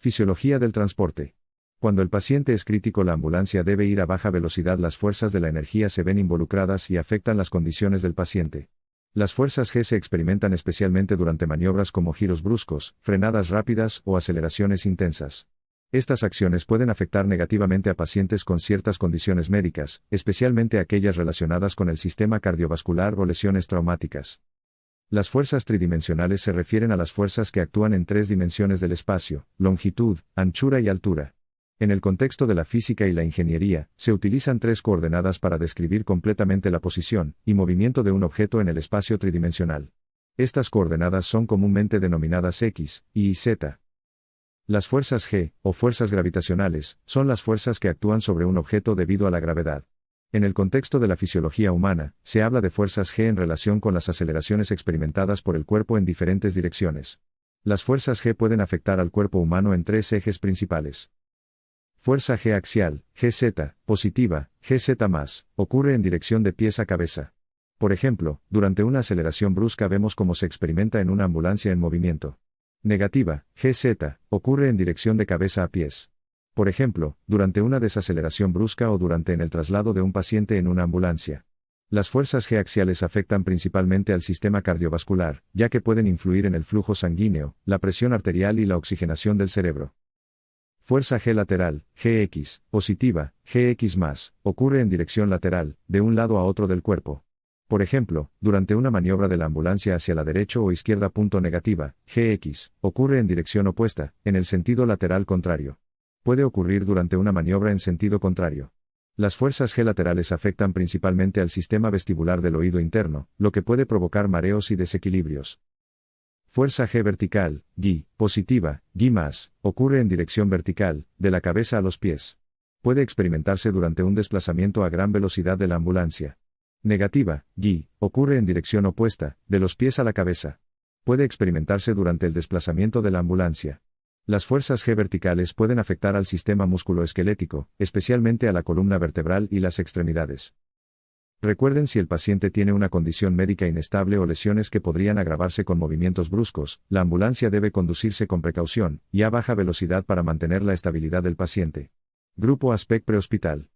Fisiología del transporte. Cuando el paciente es crítico, la ambulancia debe ir a baja velocidad. Las fuerzas de la energía se ven involucradas y afectan las condiciones del paciente. Las fuerzas G se experimentan especialmente durante maniobras como giros bruscos, frenadas rápidas o aceleraciones intensas. Estas acciones pueden afectar negativamente a pacientes con ciertas condiciones médicas, especialmente aquellas relacionadas con el sistema cardiovascular o lesiones traumáticas. Las fuerzas tridimensionales se refieren a las fuerzas que actúan en 3 dimensiones del espacio: longitud, anchura y altura. En el contexto de la física y la ingeniería, se utilizan 3 coordenadas para describir completamente la posición y movimiento de un objeto en el espacio tridimensional. Estas coordenadas son comúnmente denominadas X, Y y Z. Las fuerzas G, o fuerzas gravitacionales, son las fuerzas que actúan sobre un objeto debido a la gravedad. En el contexto de la fisiología humana, se habla de fuerzas G en relación con las aceleraciones experimentadas por el cuerpo en diferentes direcciones. Las fuerzas G pueden afectar al cuerpo humano en 3 ejes principales. Fuerza G axial, GZ, positiva, GZ+, ocurre en dirección de pies a cabeza. Por ejemplo, durante una aceleración brusca vemos cómo se experimenta en una ambulancia en movimiento. Negativa, GZ, ocurre en dirección de cabeza a pies. Por ejemplo, durante una desaceleración brusca o durante en el traslado de un paciente en una ambulancia. Las fuerzas G axiales afectan principalmente al sistema cardiovascular, ya que pueden influir en el flujo sanguíneo, la presión arterial y la oxigenación del cerebro. Fuerza G lateral, Gx, positiva, Gx+, ocurre en dirección lateral, de un lado a otro del cuerpo. Por ejemplo, durante una maniobra de la ambulancia hacia la derecha o izquierda. Negativa, Gx, ocurre en dirección opuesta, en el sentido lateral contrario. Puede ocurrir durante una maniobra en sentido contrario. Las fuerzas G laterales afectan principalmente al sistema vestibular del oído interno, lo que puede provocar mareos y desequilibrios. Fuerza G vertical, G, positiva, G+, ocurre en dirección vertical, de la cabeza a los pies. Puede experimentarse durante un desplazamiento a gran velocidad de la ambulancia. Negativa, G, ocurre en dirección opuesta, de los pies a la cabeza. Puede experimentarse durante el desplazamiento de la ambulancia. Las fuerzas G verticales pueden afectar al sistema musculoesquelético, especialmente a la columna vertebral y las extremidades. Recuerden, si el paciente tiene una condición médica inestable o lesiones que podrían agravarse con movimientos bruscos, la ambulancia debe conducirse con precaución y a baja velocidad para mantener la estabilidad del paciente. Grupo Aspect Prehospital.